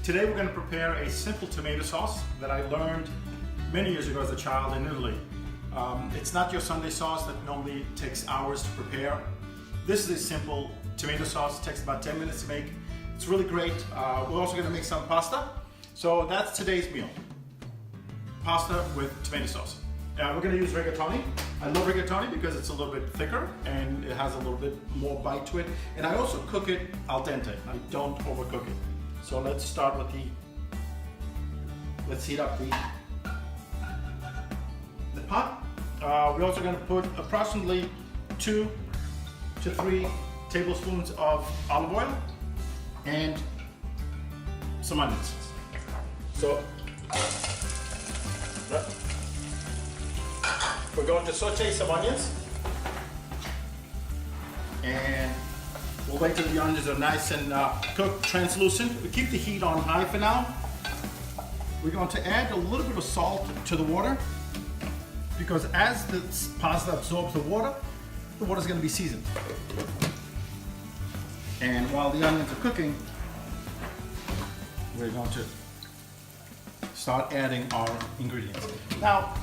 Today we're going to prepare a simple tomato sauce that I learned many years ago as a child in Italy. It's not your Sunday sauce that normally takes hours to prepare. This is a simple tomato sauce. It takes about 10 minutes to make. It's really great. We're also going to make some pasta. So that's today's meal. Pasta with tomato sauce. We're going to use rigatoni. I love rigatoni because it's a little bit thicker and it has a little bit more bite to it. And I also cook it al dente. I don't overcook it. So let's start with let's heat up the pot. We're also going to put approximately 2 to 3 tablespoons of olive oil and some onions. So we're going to saute some onions, and we'll wait till the onions are nice and cooked, translucent. We keep the heat on high for now. We're going to add a little bit of salt to the water because as the pasta absorbs the water is going to be seasoned. And while the onions are cooking, we're going to start adding our ingredients. Now,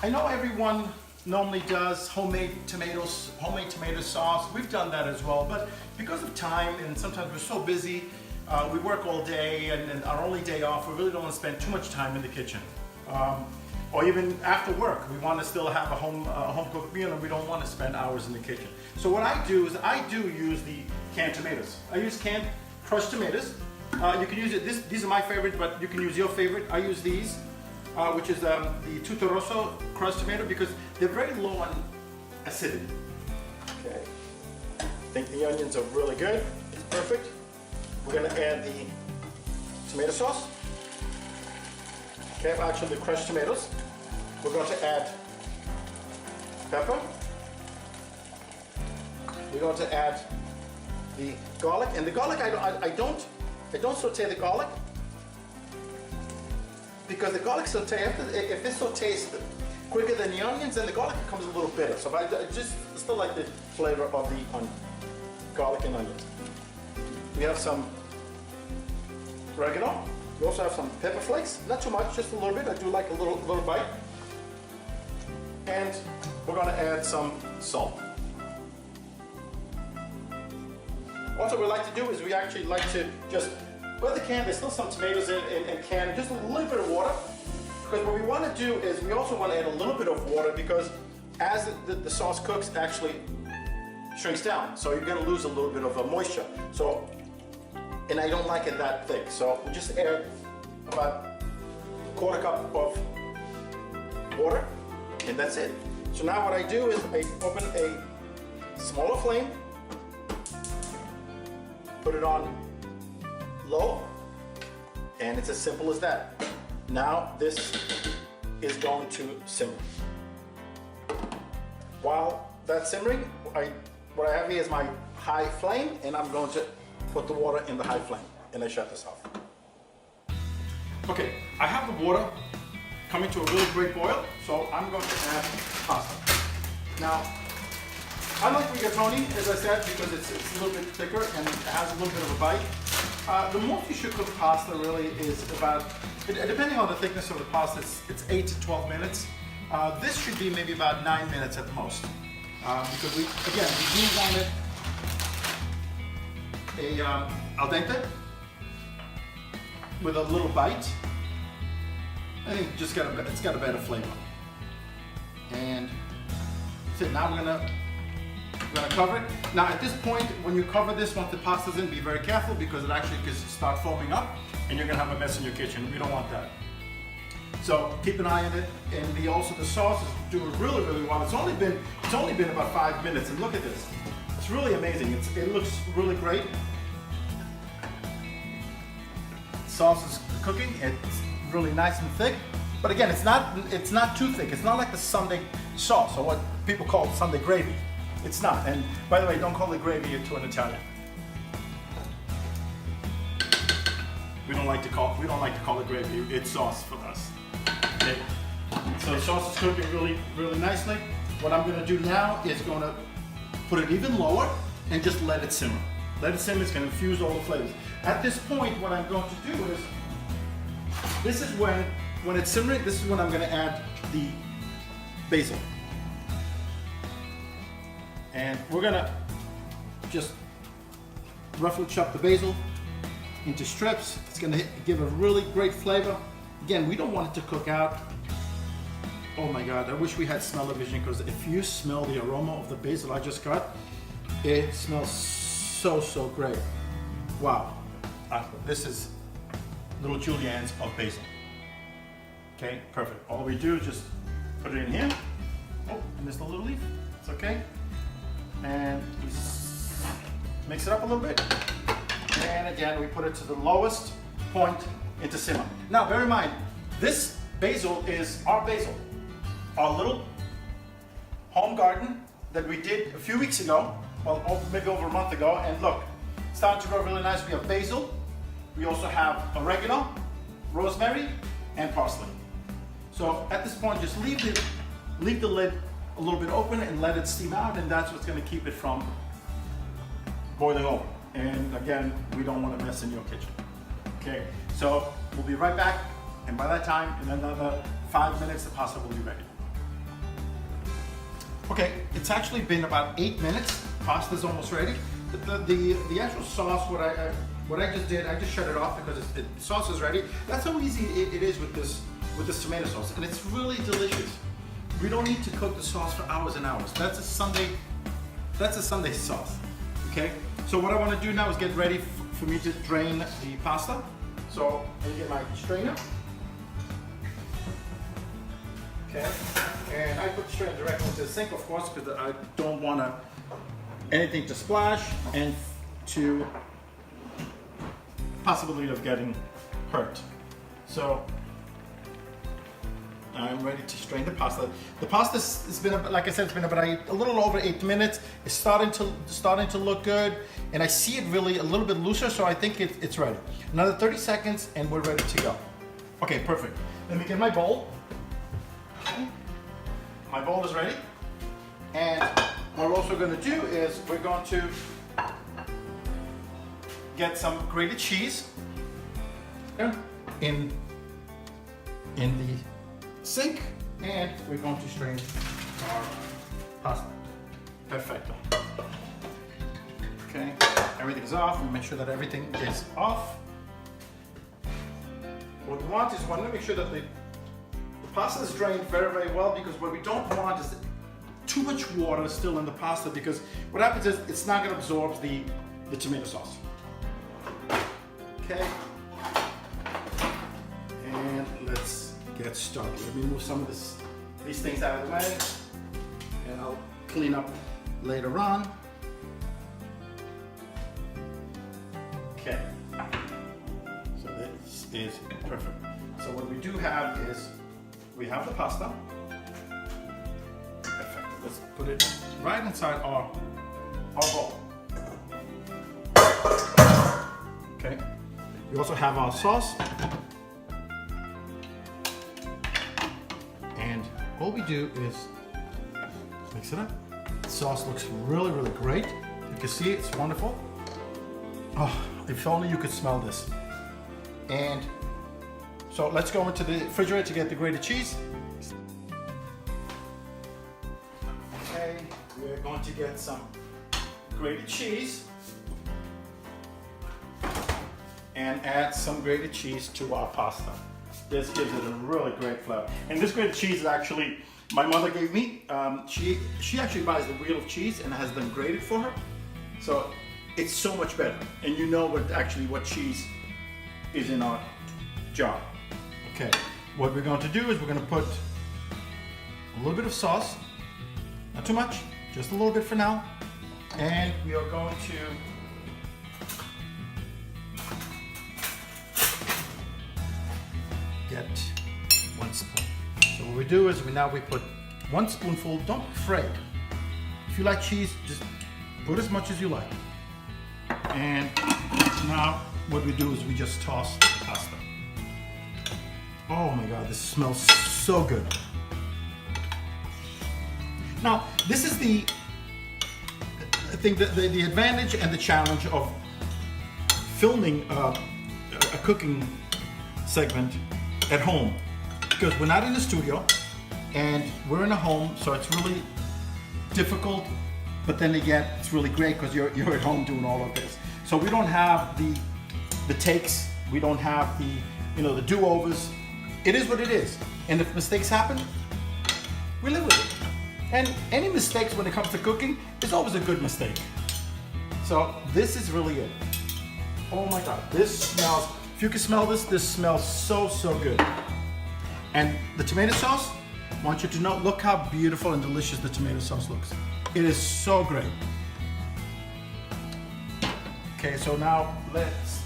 I know everyone normally does homemade tomato sauce. We've done that as well, but because of time and sometimes we're so busy, we work all day and our only day off, we really don't want to spend too much time in the kitchen. Or even after work, we want to still have a home cooked meal and we don't want to spend hours in the kitchen. So what I do is I do use the canned tomatoes. I use canned crushed tomatoes. You can use it, these are my favorite, but you can use your favorite. I use these, which is the tutto rosso crushed tomato because they're very low on acidity. Okay, I think the onions are really good. It's perfect. We're going to add the tomato sauce. Okay, actually the crushed tomatoes. We're going to add pepper. We're going to add the garlic, and the garlic I don't saute the garlic because the garlic saute, if this sautés quicker than the onions, then the garlic becomes a little bitter. So I just still like the flavor of the garlic and onions. We have some oregano. We also have some pepper flakes. Not too much, just a little bit. I do like a little bite. And we're going to add some salt. Also, what we like to do is we actually like to just, with the can, there's still some tomatoes in can, just a little bit of water. Because what we want to do is we also want to add a little bit of water because as the sauce cooks, it actually shrinks down. So you're going to lose a little bit of moisture. So, and I don't like it that thick. So we just add about a quarter cup of water and that's it. So now what I do is I open a smaller flame, put it on low, and it's as simple as that. Now this is going to simmer. While that's simmering, what I have here is my high flame, and I'm going to put the water in the high flame, and I shut this off. Okay, I have the water coming to a really great boil, so I'm going to add pasta. Now, I like rigatoni, as I said, because it's a little bit thicker and it has a little bit of a bite. The most you should cook pasta really is about, depending on the thickness of the pasta, it's 8 to 12 minutes. This should be maybe about 9 minutes at most. Because we do want it al dente with a little bite. I think it's got a better flavor. And that's it. Now we're gonna cover it. Now at this point, when you cover this, once the pasta's in, be very careful because it actually could start foaming up and you're gonna have a mess in your kitchen. We don't want that. So keep an eye on it. And the sauce is doing really, really well. It's only been about 5 minutes, and look at this. It's really amazing. It looks really great. The sauce is cooking. It's really nice and thick. But again, it's not too thick. It's not like the Sunday sauce or what people call Sunday gravy. It's not. And by the way, don't call it gravy to an Italian. We don't like to call it gravy. It's sauce for us. Okay. So the sauce is cooking really, really nicely. What I'm going to do now is going to put it even lower and just let it simmer. Let it simmer. It's going to infuse all the flavors. At this point, what I'm going to do is, this is when it's simmering, this is when I'm going to add the basil. And we're going to just roughly chop the basil into strips. It's going to give a really great flavor. Again, we don't want it to cook out. Oh my God, I wish we had smell-o-vision, because if you smell the aroma of the basil I just got, it smells so great. Wow. This is little juliennes of basil. Okay, perfect. All we do is just put it in here. Oh, I missed a little leaf. It's okay. And we mix it up a little bit. And again, we put it to the lowest point into simmer. Now, bear in mind, this basil is our basil. Our little home garden that we did a few weeks ago, well, maybe over a month ago, and look, it's starting to grow really nice. We have basil, we also have oregano, rosemary, and parsley. So at this point, just leave the lid a little bit open and let it steam out, and that's what's going to keep it from boiling over. And again, we don't want to mess in your kitchen. Okay, so we'll be right back, and by that time, in another 5 minutes, the pasta will be ready. Okay, it's actually been about 8 minutes. Pasta's almost ready. The actual sauce, what I just did, I just shut it off because the sauce is ready. That's how easy it is with this tomato sauce, and it's really delicious. We don't need to cook the sauce for hours and hours. That's a Sunday sauce. Okay. So what I want to do now is get ready for me to drain the pasta. So I'm gonna get my strainer. Okay. And I put the strainer directly into the sink, of course, because I don't want anything to splash and to possibility of getting hurt. So I'm ready to strain the pasta. The pasta has been, like I said, it's been about a little over 8 minutes. It's starting to look good, and I see it really a little bit looser, so I think it's ready. Another 30 seconds, and we're ready to go. Okay, perfect. Let me get my bowl. Okay. My bowl is ready, and what we're also going to do is we're going to get some grated cheese in the sink, and we're going to strain our pasta. Perfecto. Okay, everything's off. We make sure that everything is off. What we want is we want to make sure that the pasta is drained very well, because what we don't want is too much water still in the pasta, because what happens is it's not going to absorb the tomato sauce. Okay, and let's get started. Let me move some of these things out of the way, and I'll clean up later on. Okay, so this is perfect. So what we do have is we have the pasta. Perfect. Let's put it right inside our bowl. Okay. We also have our sauce. And all we do is mix it up. The sauce looks really great. You can see it's wonderful. Oh, if only you could smell this. And so let's go into the refrigerator to get the grated cheese. Okay, we're going to get some grated cheese and add some grated cheese to our pasta. This gives it a really great flavor. And this grated cheese is actually, my mother gave me. She actually buys the wheel of cheese and has them grated for her. So it's so much better. And you know what cheese is in our jar. Okay, what we're going to do is we're going to put a little bit of sauce, not too much, just a little bit for now, and we are going to get 1 spoon. So what we do is we put 1 spoonful. Don't be afraid. If you like cheese, just put as much as you like. And now what we do is we just toss the pasta. Oh my God, this smells so good. Now, this is I think the advantage and the challenge of filming a cooking segment at home because we're not in the studio and we're in a home, so it's really difficult. But then again, it's really great because you're at home doing all of this. So we don't have the takes, we don't have the do-overs. It is what it is. And if mistakes happen, we live with it. And any mistakes when it comes to cooking is always a good mistake. So this is really it. Oh my God, this smells, if you can smell this smells so, so good. And the tomato sauce, I want you to know, look how beautiful and delicious the tomato sauce looks. It is so great. Okay, so now let's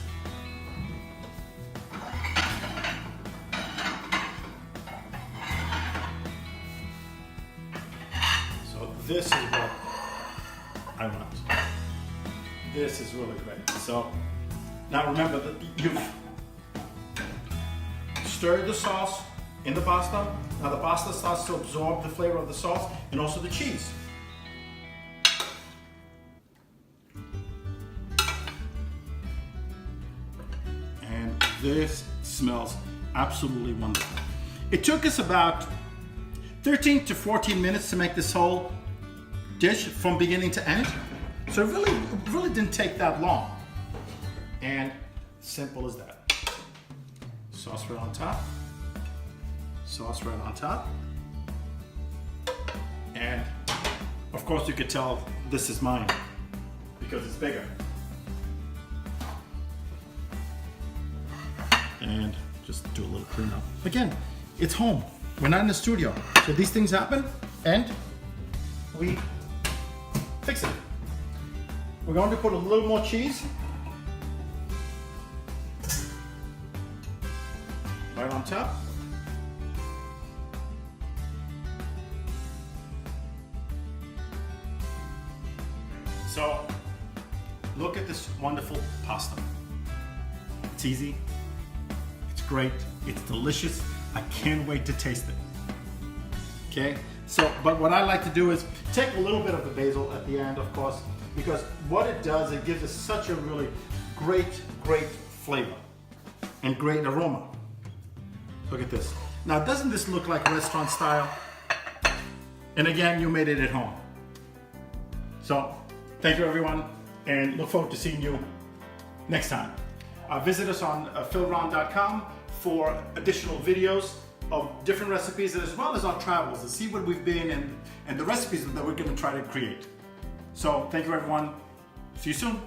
this is what I want. This is really great. So now remember that you've stirred the sauce in the pasta. Now the pasta starts to absorb the flavor of the sauce and also the cheese. And this smells absolutely wonderful. It took us about 13 to 14 minutes to make this whole dish from beginning to end. So it really didn't take that long. And simple as that. Sauce right on top. Sauce right on top. And of course you could tell this is mine because it's bigger. And just do a little clean up. Again, it's home. We're not in the studio. So these things happen and we fix it. We're going to put a little more cheese right on top. So look at this wonderful pasta. It's easy, it's great, it's delicious. I can't wait to taste it. Okay, so, but what I like to do is take a little bit of the basil at the end, of course, because what it does, it gives us such a really great flavor and great aroma. Look at this. Now, doesn't this look like restaurant style? And again, you made it at home. So, thank you everyone, and look forward to seeing you next time. Visit us on philron.com for additional videos of different recipes as well as our travels to see what we've been and the recipes that we're going to try to create. So thank you everyone. See you soon.